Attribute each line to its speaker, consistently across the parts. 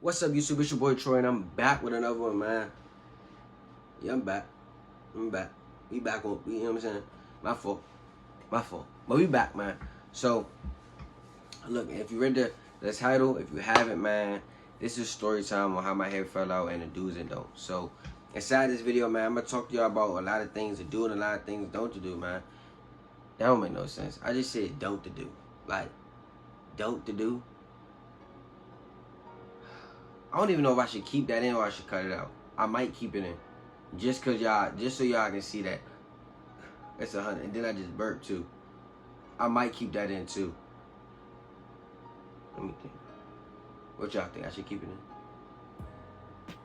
Speaker 1: What's up, YouTube? It's your boy Troy, and I'm back with another one, man. Yeah, I'm back. We back on, you know what I'm saying? My fault. But we back, man. So, look, if you read the title, if you haven't, man, this is story time on how my hair fell out and the do's and don'ts. So, inside this video, man, I'm going to talk to y'all about a lot of things to do and a lot of things don't to do, man. That don't make no sense. I just said don't to do. Like, don't to do. I don't even know if I should keep that in or I should cut it out. I might keep it in. Just so y'all can see that it's 100. And then I just burped too. I might keep that in too. Let me think. What y'all think? I should keep it in?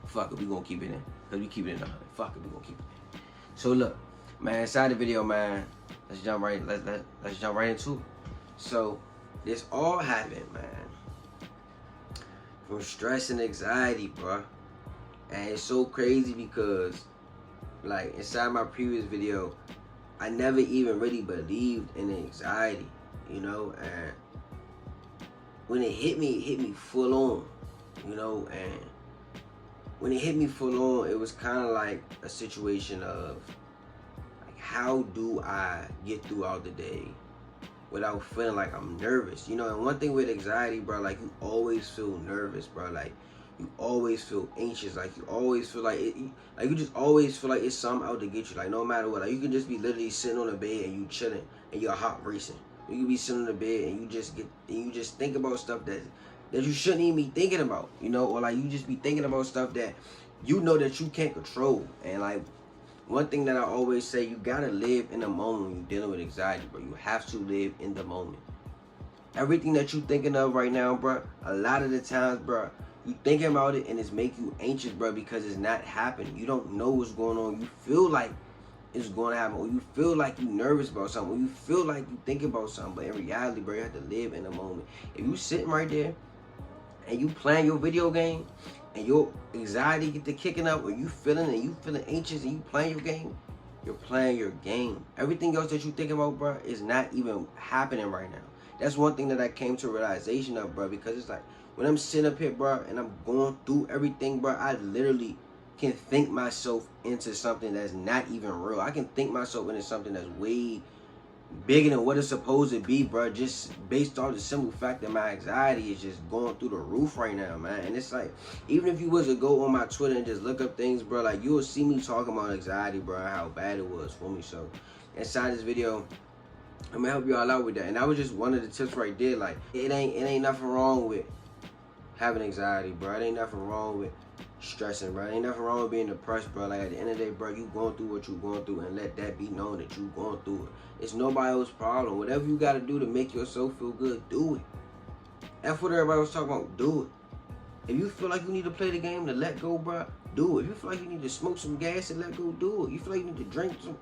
Speaker 1: Fuck it, we gonna keep it in. Cause we keep it in 100. Fuck it, we gonna keep it in. So look, man, inside the video, man, let's jump right into it. So this all happened, man, from stress and anxiety, bro. And it's so crazy because, like, inside my previous video, I never even really believed in anxiety, you know? And when it hit me full on, you know? And when it hit me full on, it was kind of like a situation of, like, how do I get throughout the day without feeling like I'm nervous? You know, and one thing with anxiety, bro, like, you always feel nervous, bro. Like, you always feel anxious. Like, you always feel like you just always feel like it's something out to get you. Like, no matter what. Like, you can just be literally sitting on the bed and you chilling and your heart racing. You can be sitting on the bed and you just think about stuff that you shouldn't even be thinking about, you know, or like you just be thinking about stuff that you know that you can't control. And like, one thing that I always say, you gotta live in the moment when you're dealing with anxiety, bro. You have to live in the moment. Everything that you thinking of right now, bro, a lot of the times, bro, you thinking about it and it's make you anxious, bro, because it's not happening. You don't know what's going on. You feel like it's going to happen, or you feel like you nervous about something, or you feel like you thinking about something. But in reality, bro, you have to live in the moment. If you sitting right there and you playing your video game and your anxiety get to kicking up, or you feeling anxious and you playing your game, you're playing your game. Everything else that you thinking about, bro, is not even happening right now. That's one thing that I came to a realization of, bro, because it's like, when I'm sitting up here, bro, and I'm going through everything, bro, I literally can think myself into something that's not even real. I can think myself into something that's way bigger than what it's supposed to be, bro, just based on the simple fact that my anxiety is just going through the roof right now, man. And it's like, even if you was to go on my Twitter and just look up things, bro, like, you will see me talking about anxiety, bro, how bad it was for me. So inside this video, I'm gonna help you all out with that. And that was just one of the tips right there. Like, it ain't nothing wrong with having anxiety, bro. It ain't nothing wrong with stressing, bro. It ain't nothing wrong with being depressed, bro. Like, at the end of the day, bro, you going through what you going through, and let that be known that you going through it. It's nobody else's problem. Whatever you got to do to make yourself feel good, do it. That's what everybody was talking about. Do it. If you feel like you need to play the game to let go, bro, do it. If you feel like you need to smoke some gas and let go, do it. You feel like you need to drink some,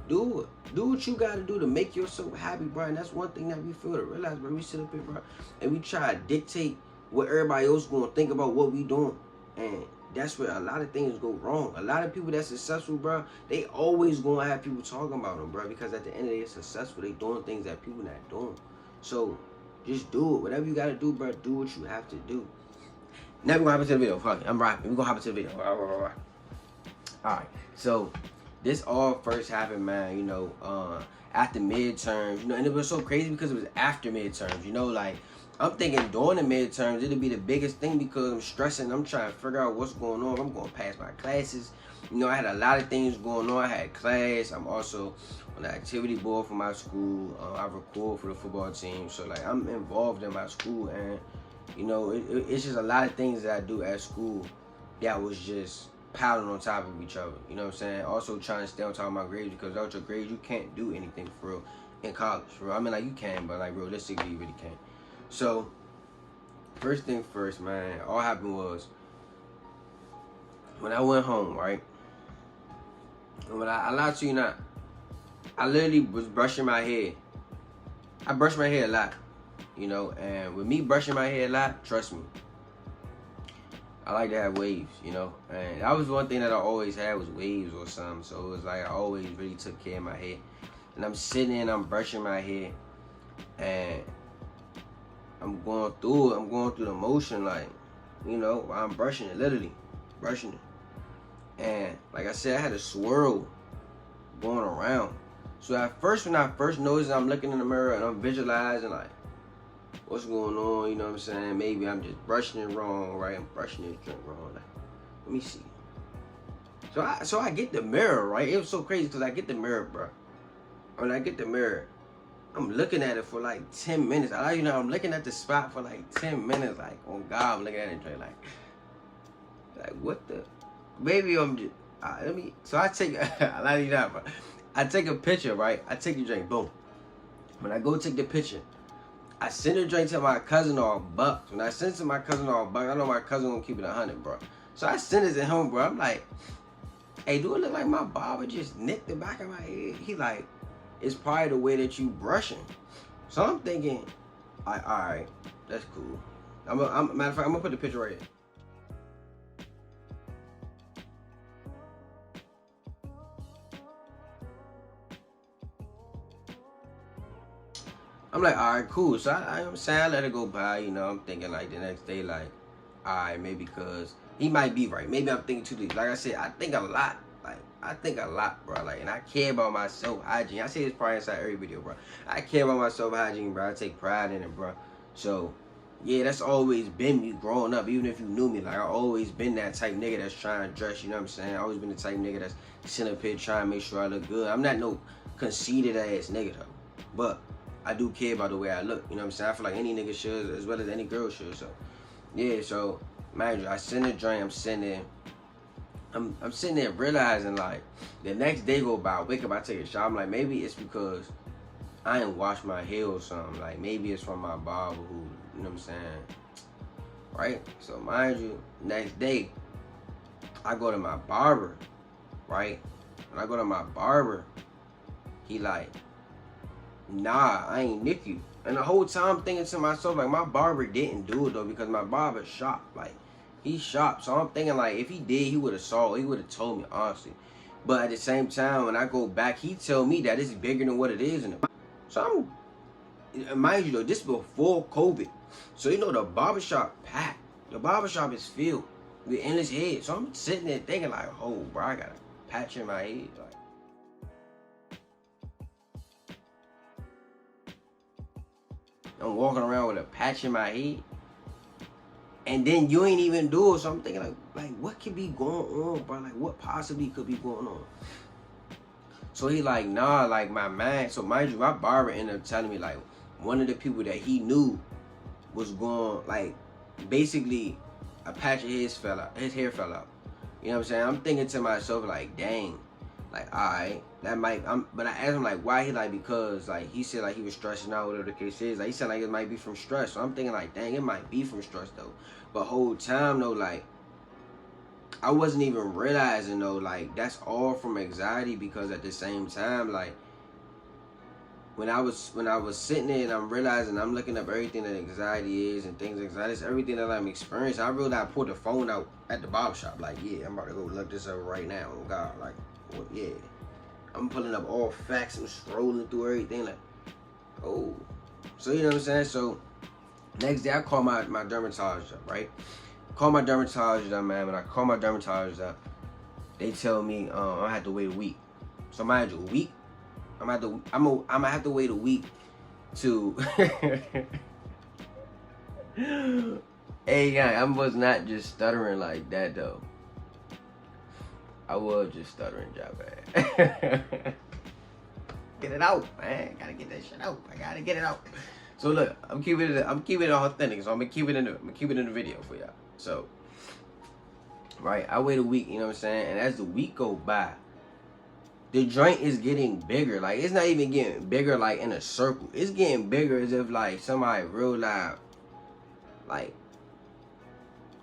Speaker 1: do it. Do what you got to do to make yourself happy, bro. And that's one thing that we feel to realize, bro. We sit up here, bro, and we try to dictate what everybody else gonna think about what we doing. And that's where a lot of things go wrong. A lot of people that's successful, bro, they always gonna have people talking about them, bro, because at the end of the day, it's successful. They doing things that people not doing. So just do it. Whatever you gotta do, bro, do what you have to do. Now we're gonna hop into the video. Fuck it, I'm rapping. We're gonna hop into the video. Alright, so this all first happened, man, you know, after midterms, you know, and it was so crazy because it was after midterms, you know, like, I'm thinking during the midterms, it'll be the biggest thing because I'm stressing. I'm trying to figure out what's going on. I'm going to pass my classes. You know, I had a lot of things going on. I had class. I'm also on the activity board for my school. I record for the football team. So, like, I'm involved in my school. And, you know, it's just a lot of things that I do at school that was just piling on top of each other. You know what I'm saying? Also trying to stay on top of my grades, because without your grades, you can't do anything for real in college. For real. I mean, like, you can, but, like, realistically, you really can't. So, first thing first, man, all happened was, when I went home, right? And when I lied to you not, I literally was brushing my hair. I brush my hair a lot, you know, and with me brushing my hair a lot, trust me, I like to have waves, you know, and that was one thing that I always had, was waves or something. So it was like I always really took care of my hair. And I'm sitting there and I'm brushing my hair, and I'm going through the motion, like, you know, while I'm brushing it, literally brushing it. And like I said, I had a swirl going around. So at first, when I first noticed, I'm looking in the mirror and I'm visualizing like, what's going on, you know what I'm saying? Maybe I'm just brushing it wrong, right? I'm brushing this drink wrong. Like, let me see. So I get the mirror, right? It was so crazy because I get the mirror, bro. When I get the mirror, I'm looking at it for like 10 minutes. You know, I'm looking at the spot for like 10 minutes. Like, oh God, I'm looking at it drink like what the? Maybe I'm just, let me, so I take, I like you that, bro. I take a picture, right? I take the drink, boom. When I go take the picture, I send the drink to my cousin or Bucks. When I send it to my cousin or Bucks, I know my cousin gonna keep it 100, bro. So I send it to him, bro. I'm like, hey, do it look like my barber just nicked the back of my head? He like, it's probably the way that you brushing. So I'm thinking, all right, that's cool. Matter of fact, I'm gonna put the picture right here. I'm like, all right, cool. So I'm saying I let it go by, you know. I'm thinking like the next day, like, all right, maybe because he might be right. Maybe I'm thinking too deep. Like I said, I think a lot. Like, I think a lot, bro. Like, and I care about my self hygiene. I say this probably inside every video, bro. I care about my self hygiene, bro. I take pride in it, bro. So, yeah, that's always been me growing up. Even if you knew me, like, I always been that type nigga that's trying to dress, you know what I'm saying? I always been the type nigga that's sitting up here trying to make sure I look good. I'm not no conceited ass nigga, though. But I do care about the way I look, you know what I'm saying? I feel like any nigga should, as well as any girl should. So, yeah, so, mind you, I send a drink, I'm sitting there realizing, like, the next day go by, I wake up, I take a shower. I'm like, maybe it's because I ain't washed my hair or something. Like, maybe it's from my barber who, you know what I'm saying? Right? So, mind you, next day, I go to my barber, right? When I go to my barber, he like, nah, I ain't nick you. And the whole time I'm thinking to myself, like, my barber didn't do it, though, because my barber shop. Like, he shop. So I'm thinking, like, if he did, he would have told me, honestly. But at the same time, when I go back, he tell me that it's bigger than what it is. So mind you, though, this before COVID. So, you know, the barbershop packed. The barbershop is filled with endless heads. So I'm sitting there thinking, like, oh, bro, I got a patch in my head. Like, I'm walking around with a patch in my head. And then you ain't even do it. So I'm thinking, like what could be going on, bro? Like, what possibly could be going on? So he like, nah, like, my man. So mind you, my barber ended up telling me, like, one of the people that he knew was going, like, basically, a patch of his hair fell out. You know what I'm saying? I'm thinking to myself, like, dang. Like, alright, that might, but I asked him, like, why? He like, because, like, he said, like, he was stressing out, whatever the case is. Like, he said, like, it might be from stress. So I'm thinking, like, dang, it might be from stress, though. But whole time, though, like, I wasn't even realizing, though, like, that's all from anxiety, because at the same time, like, when I was sitting there and I'm realizing, I'm looking up everything that anxiety is and things anxiety is, everything that I'm experiencing, I realized I pulled the phone out at the barbershop. Like, yeah, I'm about to go look this up right now. Oh, God, like, well, yeah. I'm pulling up all facts and scrolling through everything, like, oh. So, you know what I'm saying? So, next day, I call my dermatologist up, right? Call my dermatologist up, man. When I call my dermatologist up, they tell me I have to wait a week. So, mind you, a week? I'm gonna have to wait a week to. Hey, yeah, I was not just stuttering like that, though. I was just stuttering, job bad. Get it out, man. Gotta get that shit out. I gotta get it out. So look, I'm keeping it authentic. So I'm gonna keep it in the video for y'all. So, right, I wait a week. You know what I'm saying? And as the week go by, the joint is getting bigger. Like, it's not even getting bigger like in a circle. It's getting bigger as if, like, somebody real loud, like,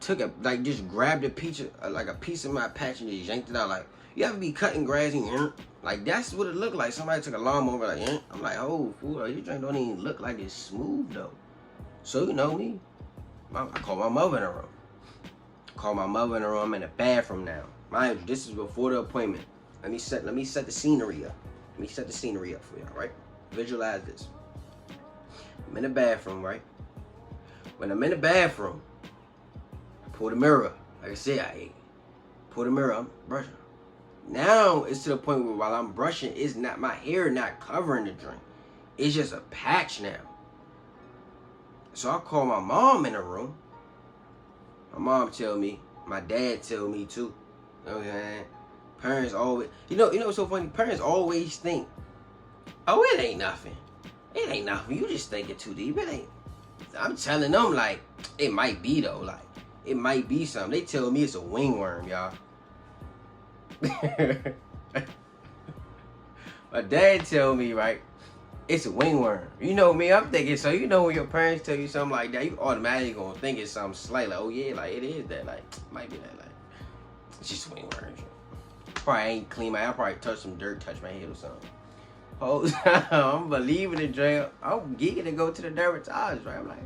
Speaker 1: just grabbed a piece of my patch and just yanked it out. Like, you ever be cutting grass and like, that's what it looked like. Somebody took a lawnmower, like, I'm like, oh, fool, your joint don't even look like it's smooth, though. So, you know me, I call my mother in the room. I'm in the bathroom now. Mind you, this is before the appointment. Let me set the scenery up. Let me set the scenery up for y'all, right? Visualize this. I'm in the bathroom, right? When I'm in the bathroom, pull the mirror. Like I said, I ate. Pull the mirror, I'm brushing. Now it's to the point where while I'm brushing, it's not, my hair not covering the drink. It's just a patch now. So I call my mom in the room. My mom tell me, my dad tell me too. You know what I'm saying? Parents always, you know what's so funny? Parents always think, oh, it ain't nothing. It ain't nothing. You just thinking too deep. It ain't. I'm telling them, like, it might be though. Like, it might be something. They tell me it's a wingworm, y'all. My dad tell me, right, it's a wingworm. You know me, I'm thinking, so you know when your parents tell you something like that, you automatically gonna think it's something slight, like, oh yeah, like it is that, like, might be that, like, it's just a wingworm. Probably ain't clean my, I probably touched some dirt, touched my head or something. Oh, I'm believing it, Dre. I'm geeking to go to the dermatologist, right? I'm like,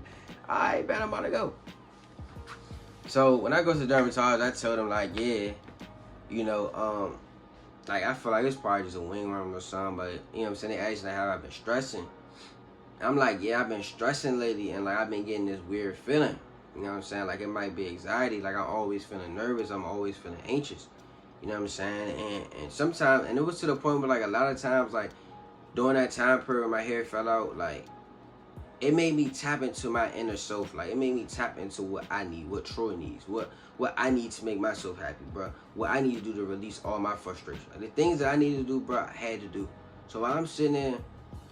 Speaker 1: all right, man, I'm about to go. So when I go to the dermatologist, I tell them, like, yeah, you know, like, I feel like it's probably just a wingworm or something, but, you know what I'm saying, they ask me how I've been stressing. I'm like, yeah, I've been stressing lately, and, like, I've been getting this weird feeling, you know what I'm saying, like, it might be anxiety, like, I'm always feeling nervous, I'm always feeling anxious, you know what I'm saying, and sometimes, and it was to the point where, like, a lot of times, like, during that time period when my hair fell out, like, it made me tap into my inner self. Like, it made me tap into what I need, what Troy needs, what I need to make myself happy, bro. What I need to do to release all my frustration. Like, the things that I needed to do, bro, I had to do. So while I'm sitting there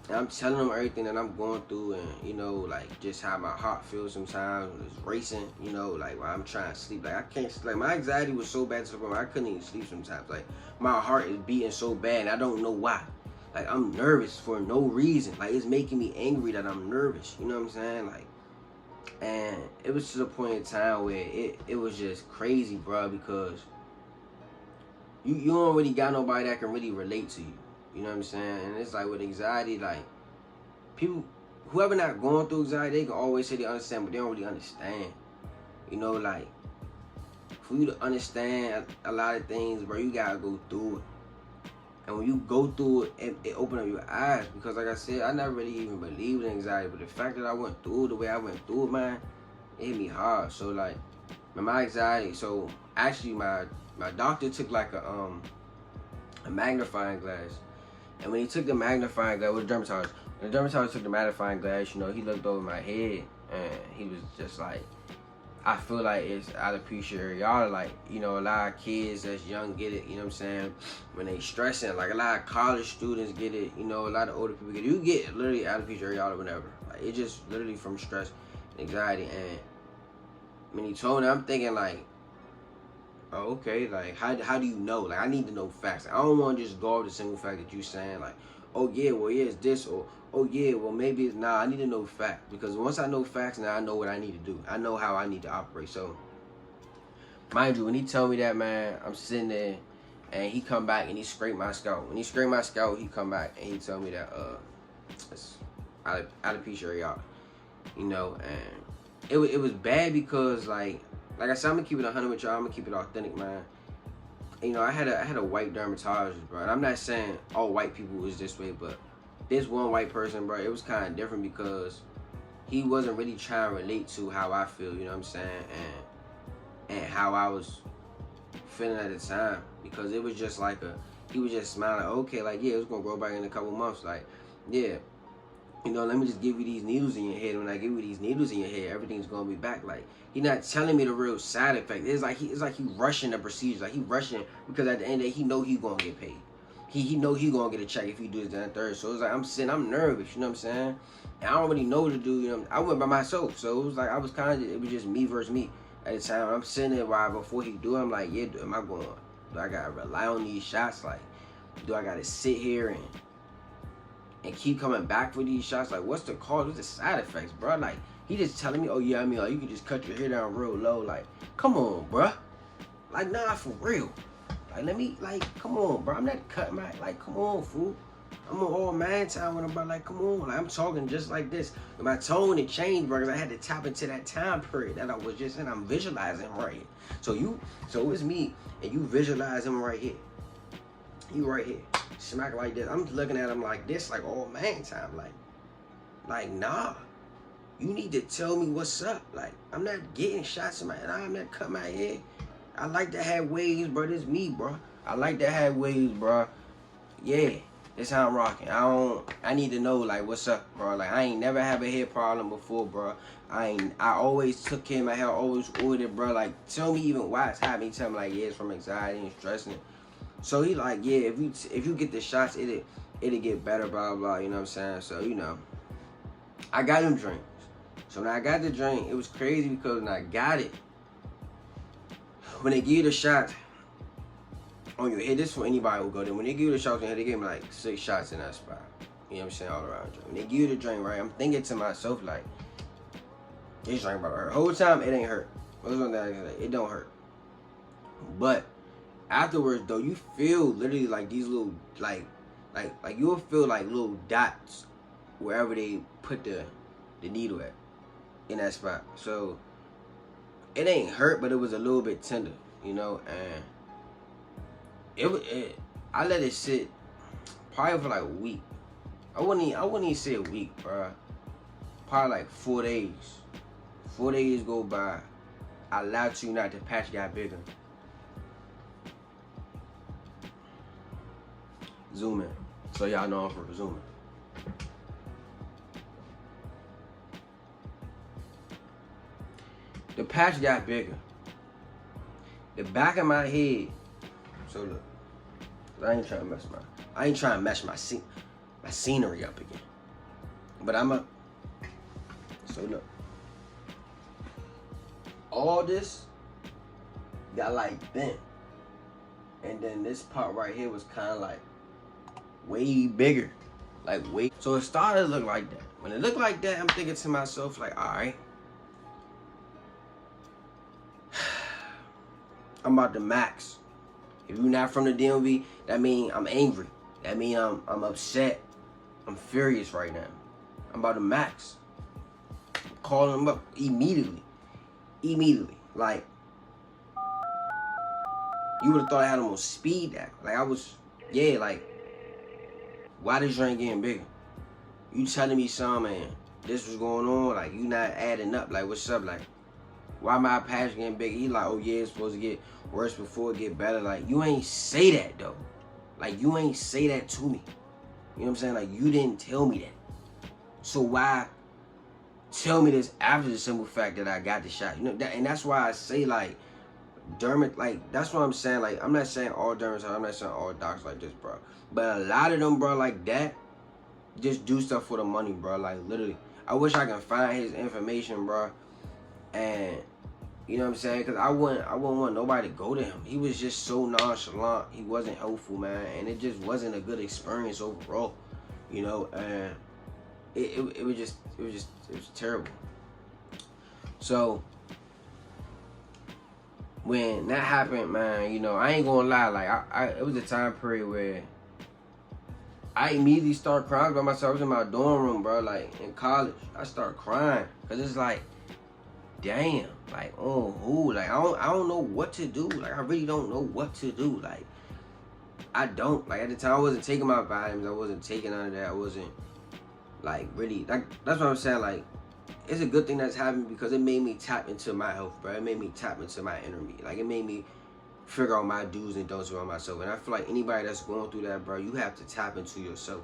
Speaker 1: and I'm telling them everything that I'm going through, and, you know, like, just how my heart feels sometimes when it's racing, you know, like, while I'm trying to sleep. Like, I can't sleep. Like, my anxiety was so bad to the point where I couldn't even sleep sometimes. Like, my heart is beating so bad, and I don't know why. Like, I'm nervous for no reason. Like, it's making me angry that I'm nervous. You know what I'm saying? Like, and it was to the point in time where it was just crazy, bro, because you don't really got nobody that can really relate to you. You know what I'm saying? And it's like with anxiety, like, people, whoever not going through anxiety, they can always say they understand, but they don't really understand. You know, like, for you to understand a lot of things, bro, you gotta go through it. And when you go through it, it opens up your eyes. Because like I said, I never really even believed in anxiety. But the fact that I went through it the way I went through it, man, it hit me hard. So like, my anxiety, so actually my doctor took like a magnifying glass. And when he took the magnifying glass, with the dermatologist, when the dermatologist took the magnifying glass, you know, he looked over my head and he was just like, I feel like it's alopecia areata. Like, you know, a lot of kids that's young get it, you know what I'm saying, when they stressing. Like, a lot of college students get it, you know, a lot of older people get it. You get literally alopecia areata whenever. Like, it's just literally from stress and anxiety. And when he told me, I'm thinking like, oh, okay, like, how do you know? Like, I need to know facts. Like, I don't want to just go off the single fact that you saying, like, oh yeah, well yeah, it's this, or oh yeah, well maybe it's not. I need to know facts, because once I know facts, now I know what I need to do. I know how I need to operate. So, mind you, when he told me that, man, I'm sitting there, and he come back and he scraped my scalp. When he scraped my scalp, he come back and he told me that it's alopecia areata, you know, and it was bad because like I said, I'm gonna keep it 100 with y'all. I'm gonna keep it authentic, man. You know, I had a white dermatologist, bro. And I'm not saying all white people was this way, but this one white person, bro, it was kind of different because he wasn't really trying to relate to how I feel, you know what I'm saying, and how I was feeling at the time, because it was just like he was just smiling, okay, like, yeah, it's gonna grow back in a couple months, like, yeah, you know, let me just give you these needles in your head. When I give you these needles in your head, everything's gonna be back. Like, he not telling me the real side effect. It's like he rushing the procedure. Like, he rushing because at the end of the day, he know he gonna get paid. He know he gonna get a check if he do this, that, and third. So it's like I'm nervous. You know what I'm saying? And I don't really know what to do. You know, I went by myself, so it was like it was just me versus me at the time. I'm sitting there while before he do it, I'm like, yeah, do I gotta rely on these shots? Like, do I gotta sit here and keep coming back for these shots? Like, what's the cause? What's the side effects, bro? Like, he just telling me, oh yeah, I mean, like, you can just cut your hair down real low. Like, come on, bro. Like, nah, for real. Like, let me, like, come on, bro. I'm not cutting my, like, come on, fool. I'm on all man time when I'm about, like, come on. Like, I'm talking just like this. And my tone, it changed, bro, because I had to tap into that time period that I was just in. I'm visualizing right here. So it's me, and you visualize him right here. You right here. Smack like this. I'm looking at him like this, like all man time. Like, nah. You need to tell me what's up. Like, I'm not getting shots in my head. I'm not cutting my head. I like to have waves, bro. This me, bro. I like to have waves, bro. Yeah, that's how I'm rocking. I need to know, like, what's up, bro. Like, I ain't never had a head problem before, bro. I always took care of my health, always ordered, bro. Like, tell me even why it's happening. Tell me, like, yeah, it's from anxiety and stressing. So he like, yeah, if you get the shots, it'll get better, blah, blah, you know what I'm saying? So, you know, I got them drinks. So when I got the drink, it was crazy because when I got it, when they give you the shot on your head, this is for anybody who go there. When they give you the shots on your head, they give me like 6 shots in that spot. You know what I'm saying? All around you. When they give you the drink, right, I'm thinking to myself, like, this drink about to hurt. Whole time, it ain't hurt. It don't hurt. But afterwards, though, you feel literally like these little, like you'll feel like little dots wherever they put the needle at in that spot. So it ain't hurt, but it was a little bit tender, you know. And I let it sit probably for like a week. I wouldn't even say a week, bro. Probably like 4 days. 4 days go by. I allowed you not the patch got bigger. Zoom in. So y'all know I'm for zooming. The patch got bigger. The back of my head. So look, I ain't trying to mess my scenery up again. But so look. All this got like bent. And then this part right here was kind of like way bigger. So it started to look like that. When it looked like that, I'm thinking to myself, like, all right, I'm about to max. If you're not from the DMV, that mean I'm angry. That mean I'm upset. I'm furious right now. I'm about to max. I'm calling him up immediately. Like, you would have thought I had him on speed dial. Like, I was, yeah, like, why this drink getting bigger? You telling me something, man, this was going on, like, you not adding up. Like, what's up? Like, why my patch getting bigger? He like, oh yeah, it's supposed to get worse before it get better. Like, you ain't say that, though. Like, you ain't say that to me. You know what I'm saying? Like, you didn't tell me that. So why tell me this after the simple fact that I got the shot? You know, and that's why I say, like, like, that's what I'm saying. Like, I'm not saying all dermats, I'm not saying all docs like this, bro. But a lot of them, bro, like that, just do stuff for the money, bro. Like, literally. I wish I can find his information, bro. And, you know what I'm saying? Because I wouldn't want nobody to go to him. He was just so nonchalant. He wasn't helpful, man. And it just wasn't a good experience overall. You know, and it was terrible. So when that happened, man, you know, I ain't gonna lie, like it was a time period where I immediately started crying by myself. I was in my dorm room, bro, like in college. I started crying because it's like, damn, like, oh, who? Like, I don't know what to do. Like, I really don't know what to do. Like, I don't. Like, at the time, I wasn't taking my vitamins. I wasn't taking none of that. I wasn't, like, really, like, that's what I'm saying. Like, it's a good thing that's happened because it made me tap into my health, bro. It made me tap into my inner me. Like, it made me figure out my do's and don'ts around myself. And I feel like anybody that's going through that, bro, you have to tap into yourself.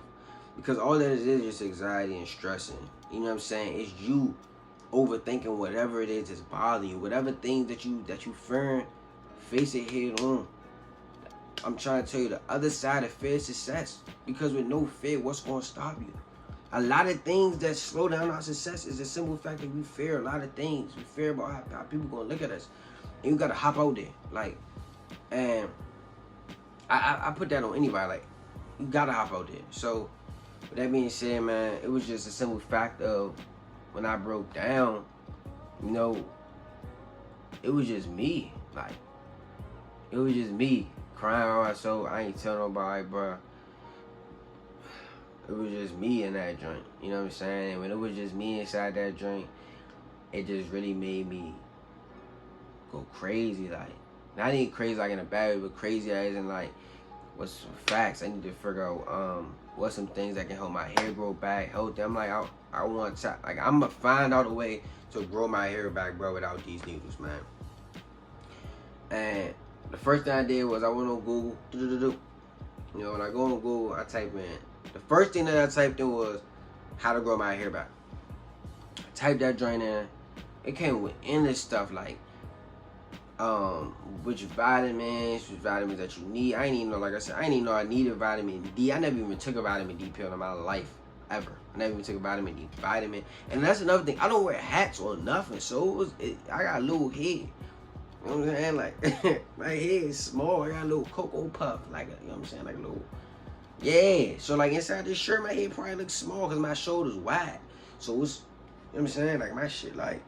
Speaker 1: Because all that is just anxiety and stressing. You know what I'm saying? It's you overthinking whatever it is that's bothering you. Whatever things that you fearing, face it head on. I'm trying to tell you the other side of fear is success. Because with no fear, what's going to stop you? A lot of things that slow down our success is a simple fact that we fear a lot of things. We fear about how people going to look at us. And you got to hop out there. Like, and I put that on anybody. Like, you got to hop out there. So, with that being said, man, it was just a simple fact of when I broke down, you know, it was just me. Like, it was just me crying on myself. I ain't telling nobody, bro. It was just me in that joint. You know what I'm saying? And when it was just me inside that joint, it just really made me go crazy. Like, not even crazy like in a bad way, but crazy as in like, what's some facts? I need to figure out what's some things that can help my hair grow back healthy. I'm like, I want to, like, I'm gonna find out a way to grow my hair back, bro, without these needles, man. And the first thing I did was I went on Google. You know, when I go on Google, I type in, the first thing that I typed in was how to grow my hair back. I typed that joint in. It came with endless stuff like which vitamins that you need. I didn't even know, like I said, I didn't even know I needed vitamin D. I never even took a vitamin D pill in my life, ever. I never even took a vitamin D vitamin. And that's another thing. I don't wear hats or nothing, so I got a little head. You know what I'm saying? Like, my head is small. I got a little cocoa puff, like, you know what I'm saying? Like a little, yeah. So, like, inside this shirt, my head probably looks small because my shoulder's wide. So, it's, you know what I'm saying? Like, my shit, like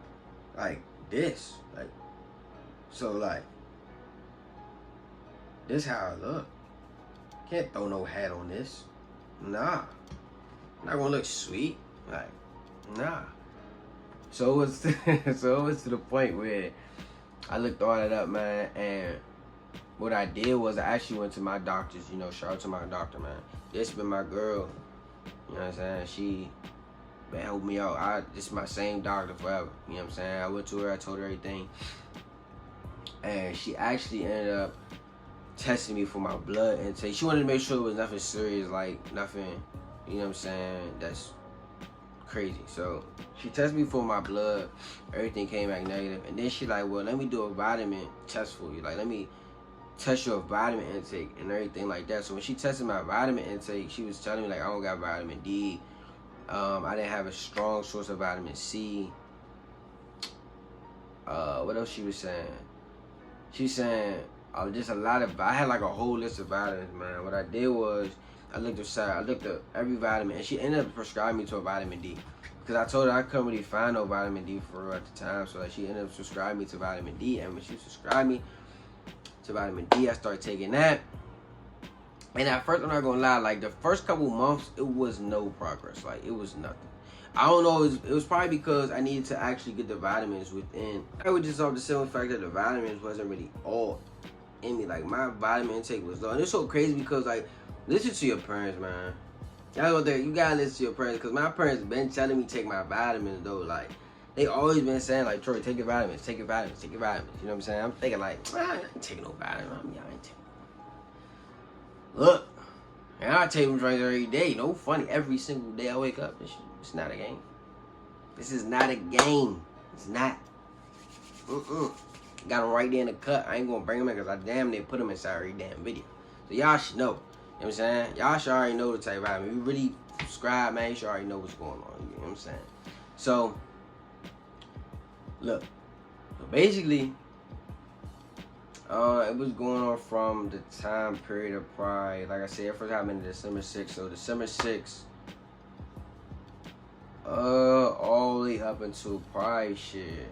Speaker 1: this. Like, so, like, this how I look. Can't throw no hat on this. Nah. Not gonna look sweet. Like, nah. So it was to the point where I looked all that up, man, and what I did was I actually went to my doctors, you know, shout out to my doctor, man. This been my girl, you know what I'm saying? She been helping me out. This is my same doctor forever, you know what I'm saying? I went to her, I told her everything, and she actually ended up testing me for my blood intake. She wanted to make sure it was nothing serious, like nothing, you know what I'm saying, that's crazy. So she tested me for my blood, everything came back negative, and then she like, well, let me do a vitamin test for you, like let me test your vitamin intake and everything like that. So when she tested my vitamin intake, she was telling me like I don't got vitamin D, I didn't have a strong source of vitamin C. What else she was saying? She's saying just a lot of, I had like a whole list of vitamins, man. What I did was I looked at every vitamin, and she ended up prescribing me to a vitamin D, because I told her I couldn't really find no vitamin D for her at the time. So like, she ended up prescribing me to vitamin D, and when she prescribed me to vitamin D, I started taking that. And at first, I'm not gonna lie, like the first couple months, it was no progress. Like, it was nothing. I don't know, it was probably because I needed to actually get the vitamins within. I was just off the simple fact that the vitamins wasn't really all in me. Like, my vitamin intake was low. And it's so crazy because, like, listen to your parents, man. Y'all out there, you gotta listen to your parents, because my parents been telling me to take my vitamins, though. Like, they always been saying, like, Troy, take your vitamins, take your vitamins, take your vitamins. You know what I'm saying? I'm thinking, like, I ain't taking no vitamins. I ain't taking. Look, and I take them drinks every day. No funny. Every single day I wake up. It's not a game. This is not a game. It's not. Got them right there in the cut. I ain't gonna bring them in because I damn near put them inside every damn video. So y'all should know. You know what I'm saying? Y'all should already know the type of vitamin. If you really subscribe, man, you should already know what's going on. You know what I'm saying? So, look. So basically, it was going on from the time period of probably, like I said, it first happened December 6th. So December 6th, all the way up until probably shit.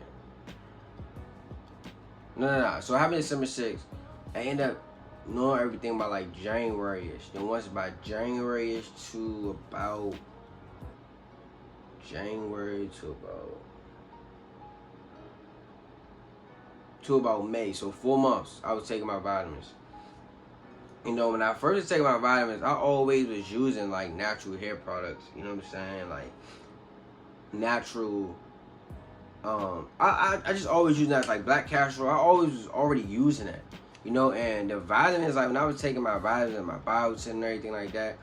Speaker 1: No. So it happened December 6th. I ended up knowing everything by like January-ish. Then once by January-ish to about May. So 4 months I was taking my vitamins. You know, when I first was taking my vitamins, I always was using like natural hair products. You know what I'm saying? Like natural. I just always use that, like black castor. I always was already using it. You know, and the vitamins, like when I was taking my vitamins and my biotin and everything like that,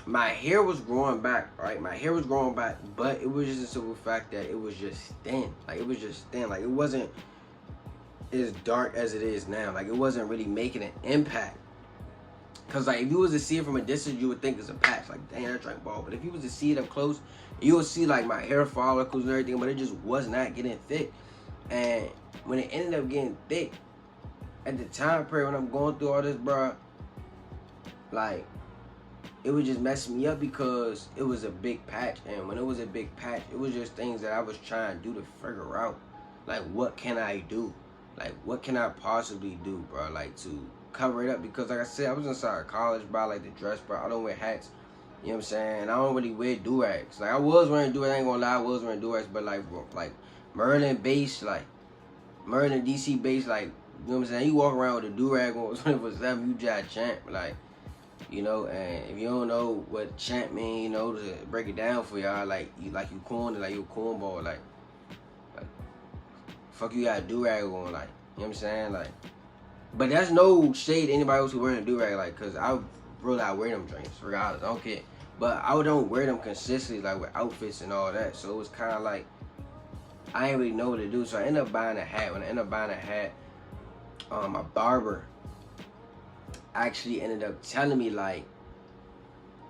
Speaker 1: my hair was growing back, right? My hair was growing back, but it was just a simple fact that it was just thin. Like, it was just thin. Like, it wasn't as dark as it is now. Like, it wasn't really making an impact. Because, like, if you was to see it from a distance, you would think it's a patch. Like, dang, I drank ball. But if you was to see it up close, you would see, like, my hair follicles and everything, but it just was not getting thick. And when it ended up getting thick, at the time period when I'm going through all this, bro, like, it was just messing me up because it was a big patch. And when it was a big patch, it was just things that I was trying to do to figure out, like, what can I do? Like, what can I possibly do, bro? Like, to cover it up. Because, like I said, I was inside college, bro. I like to dress, bro. I don't wear hats. You know what I'm saying? I don't really wear do-rags. Like, I was wearing do-rags. I ain't gonna lie. I was wearing do-rags. But, like Maryland base, like, Maryland, D.C. base, like, you know what I'm saying? You walk around with a do-rag on 24/7, you just champ. Like, You know, and if you don't know what champ mean, you know, to break it down for y'all, like you corny, like you a cornball, like fuck you got a do-rag on, like, you know what I'm saying? Like, but that's no shade to anybody else who wearing a do-rag, like, cause I wear them drinks, regardless, I don't care. But I don't wear them consistently, like with outfits and all that. So it was kind of like, I didn't really know what to do. So I ended up buying a hat. When I ended up buying a hat, my barber actually ended up telling me, like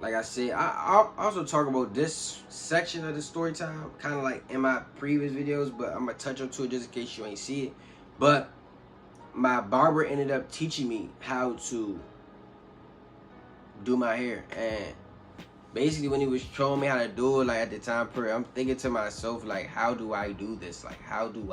Speaker 1: I said, I'll also talk about this section of the story time, kind of like in my previous videos, but I'm going to touch on to it just in case you ain't see it. But my barber ended up teaching me how to do my hair. And basically when he was showing me how to do it, like at the time period, I'm thinking to myself, like, how do I do this? Like, how am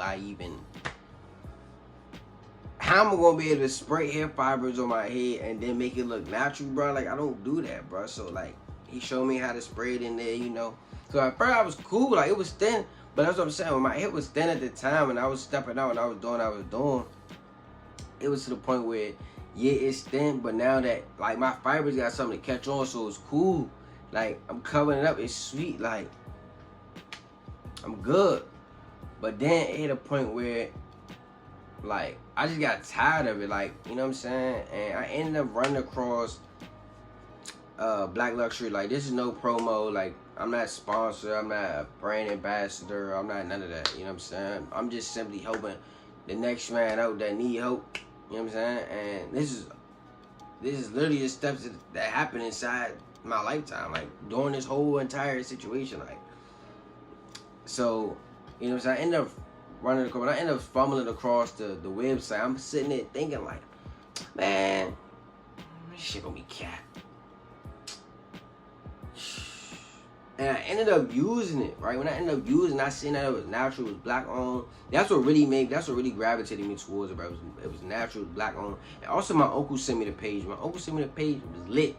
Speaker 1: I gonna be able to spray hair fibers on my head and then make it look natural, bro? Like, I don't do that, bro. So like, he showed me how to spray it in there, you know. So at first I was cool, like it was thin, but that's what I'm saying. When my hair was thin at the time and I was stepping out and I was doing what I was doing, it was to the point where, yeah, it's thin, but now that like my fibers got something to catch on, so it's cool. Like, I'm covering it up, it's sweet, like I'm good. But then it hit a point where, like, I just got tired of it, like, you know what I'm saying? And I ended up running across Black Luxury. Like, this is no promo, like, I'm not sponsored, I'm not a brand ambassador, I'm not none of that, you know what I'm saying? I'm just simply helping the next man out that need help, you know what I'm saying? And this is literally the steps that happen inside my lifetime, like, during this whole entire situation, like. So, you know what I'm saying? I ended up running across, when I ended up fumbling across the website, I'm sitting there thinking like, man, this shit gonna be cat. And I ended up using it, right? When I ended up using it, I seen that it was natural, it was black owned. That's what really gravitated me towards it, bro. It was natural, it was black owned. And also my uncle sent me the page. My uncle sent me the page, it was lit.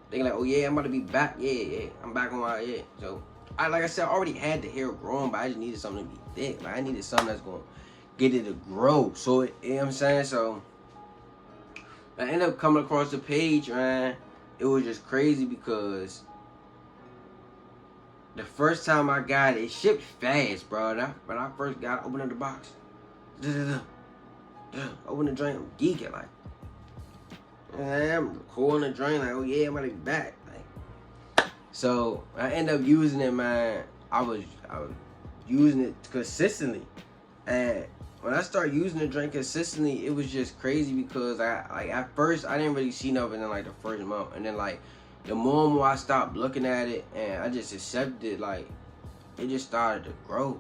Speaker 1: Thinking like, oh yeah, I'm about to be back. Yeah, I'm back on my, yeah. So, like I said, I already had the hair growing, but I just needed something to be thick. Like, I needed something that's going to get it to grow. So, you know what I'm saying? So, I ended up coming across the page, man. It was just crazy because the first time I got it, it shipped fast, bro. When I first got it, opened up the box. Open the drink, I'm geeking, like. I'm recording the drink, like, oh yeah, I'm gonna be back. So I ended up using it, man. I was using it consistently, and when I started using the drink consistently, it was just crazy because at first I didn't really see nothing in like the first month, and then like the more and more I stopped looking at it, and I just accepted it, like it just started to grow,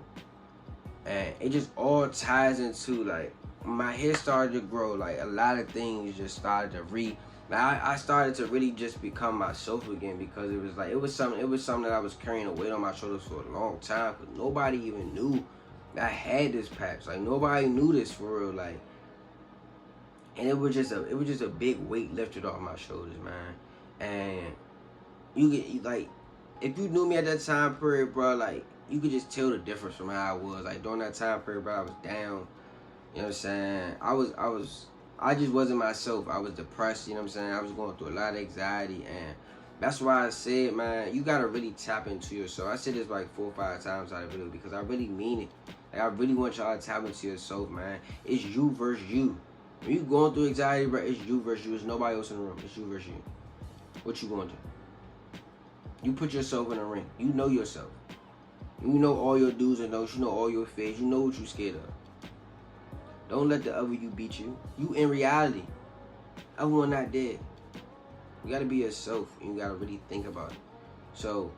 Speaker 1: and it just all ties into like my hair started to grow, like a lot of things just started to I started to really just become myself again because it was something that I was carrying a weight on my shoulders for a long time, but nobody even knew that I had this patch. Like nobody knew this for real, like, and it was just a big weight lifted off my shoulders, man. And you get like, if you knew me at that time period, bro, like you could just tell the difference from how I was. Like during that time period, bro, I was down. You know what I'm saying? I just wasn't myself. I was depressed, you know what I'm saying? I was going through a lot of anxiety, and that's why I said, man, you gotta really tap into yourself. I said this like 4 or 5 times out of the video because I really mean it. Like I really want y'all to tap into yourself, man. It's you versus you. When you going through anxiety, bro, it's you versus you. There's nobody else in the room. It's you versus you. What you gonna do? You put yourself in the ring. You know yourself. You know all your do's and don'ts. You know all your fears. You know what you're scared of. Don't let the other you beat you. You in reality. Everyone not dead. You gotta be yourself and you gotta really think about it. So,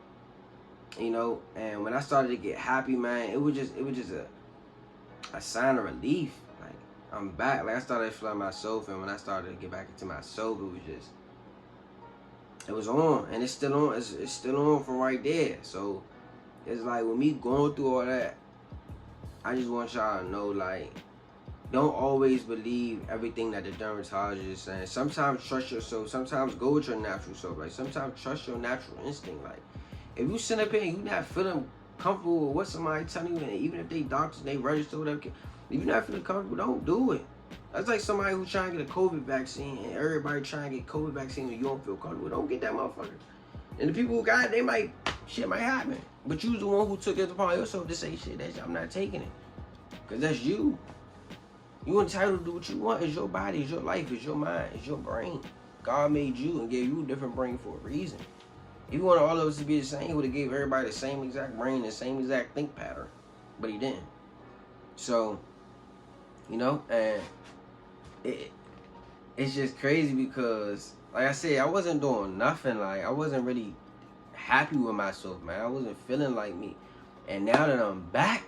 Speaker 1: you know, and when I started to get happy, man, it was just a sign of relief. Like I'm back. Like I started feeling myself, and when I started to get back into myself, it was on, and it's still on. It's still on from right there. So it's like with me going through all that, I just want y'all to know, like, don't always believe everything that the dermatologist is saying. Sometimes trust yourself. Sometimes go with your natural self. Like sometimes trust your natural instinct. Like if you sit up here and you not feeling comfortable with what somebody telling you, and even if they doctors and they register whatever, if you're not feeling comfortable, don't do it. That's like somebody who's trying to get a COVID vaccine and everybody trying to get COVID vaccine and you don't feel comfortable. Don't get that motherfucker. And the people who got it, shit might happen. But you was the one who took it upon yourself to say, shit, I'm not taking it. Because that's you. You entitled to do what you want. It's your body, it's your life, it's your mind, it's your brain. God made you and gave you a different brain for a reason. If he wanted all of us to be the same, he would have gave everybody the same exact brain, the same exact think pattern. But he didn't. So, you know, and it's just crazy because, like I said, I wasn't doing nothing. Like, I wasn't really happy with myself, man. I wasn't feeling like me. And now that I'm back,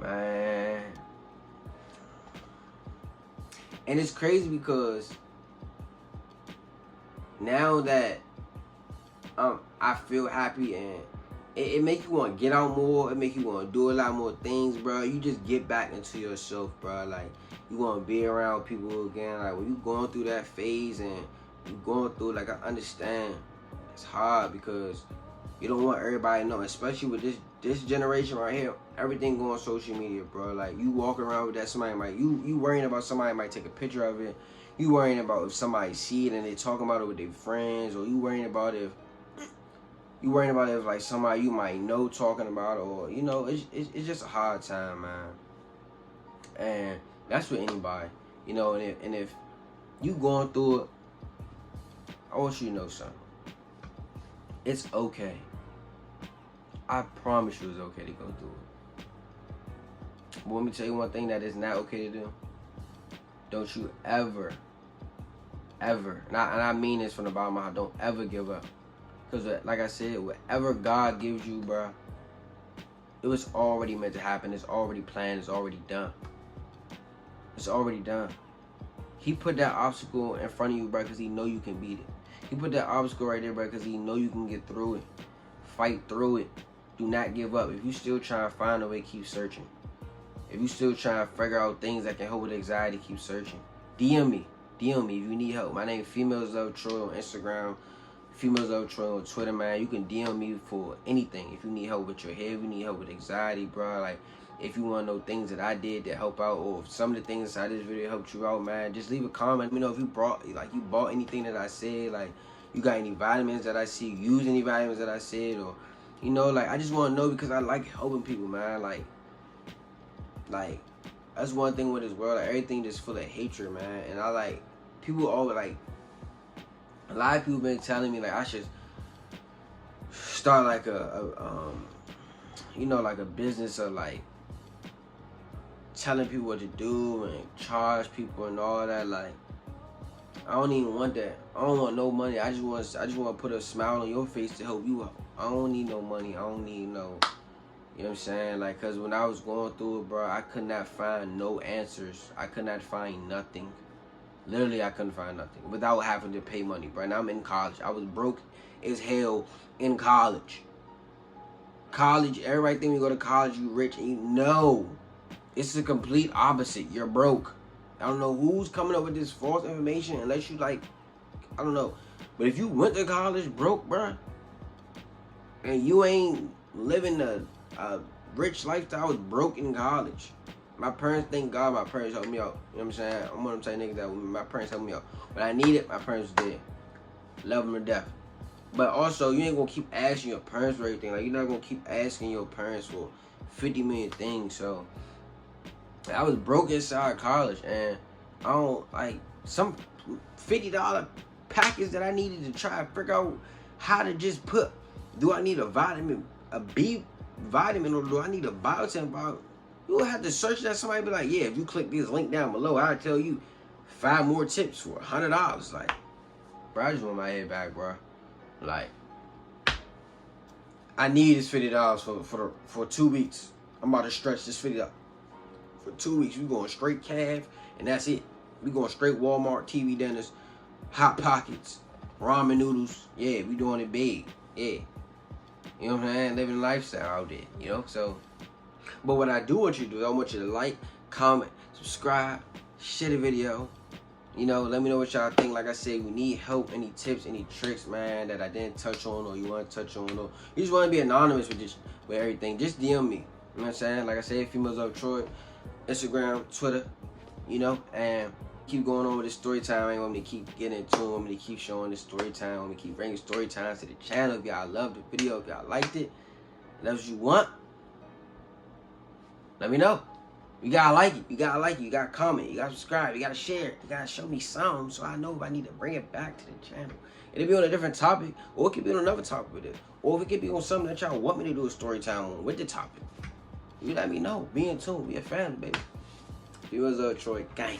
Speaker 1: man. And it's crazy because now that I feel happy and it make you want to get out more. It make you want to do a lot more things, bro. You just get back into yourself, bro. Like, you want to be around people again. Like, when you going through that phase and you going through, like, I understand it's hard because you don't want everybody to know, especially with this generation right here. Everything going on social media, bro. Like, you walking around with that, somebody might, you worrying about somebody might take a picture of it. You worrying about if somebody see it and they talking about it with their friends, or you worrying about if like somebody you might know talking about it, or you know, it's just a hard time, man. And that's with anybody, you know. And if you going through it, I want you to know something. It's okay. I promise you, it's okay to go through it. But let me tell you one thing that is not okay to do. Don't you ever, and I mean this from the bottom of my heart, don't ever give up. Because like I said, whatever God gives you, bro, it was already meant to happen. It's already planned. It's already done. It's already done. He put that obstacle in front of you, bro, because he know you can beat it. He put that obstacle right there, bro, because he know you can get through it. Fight through it. Do not give up. If you still trying to find a way, keep searching. If you still trying to figure out things that can help with anxiety, keep searching. DM me if you need help. My name is Females Love Troy on Instagram. Females Love Troy on Twitter, man. You can DM me for anything. If you need help with your head, if you need help with anxiety, bro. Like, if you want to know things that I did that help out, or if some of the things inside this video helped you out, man, just leave a comment. Let me know if you bought anything that I said. Like, you got any vitamins that I see, use any vitamins that I said, or, you know, like, I just want to know because I like helping people, man. Like, that's one thing with this world. Like, everything just full of hatred, man. And I like, people always, like, a lot of people been telling me, like, I should start, like, you know, like a business of, like, telling people what to do and charge people and all that. Like, I don't even want that. I don't want no money. I just want to put a smile on your face to help you out. I don't need no money. I don't need no, you know what I'm saying? Like, because when I was going through it, bro, I could not find no answers. I could not find nothing. Literally, I couldn't find nothing without having to pay money, bro. Now I'm in college. I was broke as hell in college. College, everybody think you go to college, you rich, and you know. It's the complete opposite. You're broke. I don't know who's coming up with this false information unless you, like, I don't know. But if you went to college broke, bro, and you ain't living a rich lifestyle, I was broke in college. My parents, thank God my parents helped me out. You know what I'm saying? I'm one of them type niggas that my parents helped me out. When I needed, my parents did. Love them to death. But also, you ain't gonna keep asking your parents for everything. Like, you're not gonna keep asking your parents for 50 million things. So, I was broke inside college, and I don't, like, some $50 package that I needed to try to figure out how to just put, do I need a vitamin, a B vitamin, or do I need a biotin vitamin? You'll have to search that. Somebody be like, yeah, if you click this link down below, I'll tell you 5 more tips for $100. Like, bro, I just want my head back, bro. Like, I need this $50 for 2 weeks. I'm about to stretch this $50. For 2 weeks, we going straight calf, and that's it. We going straight Walmart, TV dinners, Hot Pockets, ramen noodles. Yeah, we doing it big. Yeah. You know what I'm saying? Living lifestyle out there, you know? So, but what I do want you to do, I want you to like, comment, subscribe, share the video. You know, let me know what y'all think. Like I said, we need help, any tips, any tricks, man, that I didn't touch on or you want to touch on, or you just want to be anonymous with everything. Just DM me. know what I'm saying? Like I said, Females of Troy, Instagram, Twitter, you know, and keep going on with this story time. I ain't want me to keep getting into it. I want me to keep showing this story time. I want me to keep bringing story times to the channel. If y'all loved the video, if y'all liked it, if that's what you want, let me know. You gotta like it. You gotta like it. You gotta comment. You gotta subscribe. You gotta share. You gotta show me something so I know if I need to bring it back to the channel. It'll be on a different topic, or it could be on another topic with it. Or if it could be on something that y'all want me to do a story time on with the topic. You let me know. Be in tune. Be a family, baby. Viewers of Troy gang.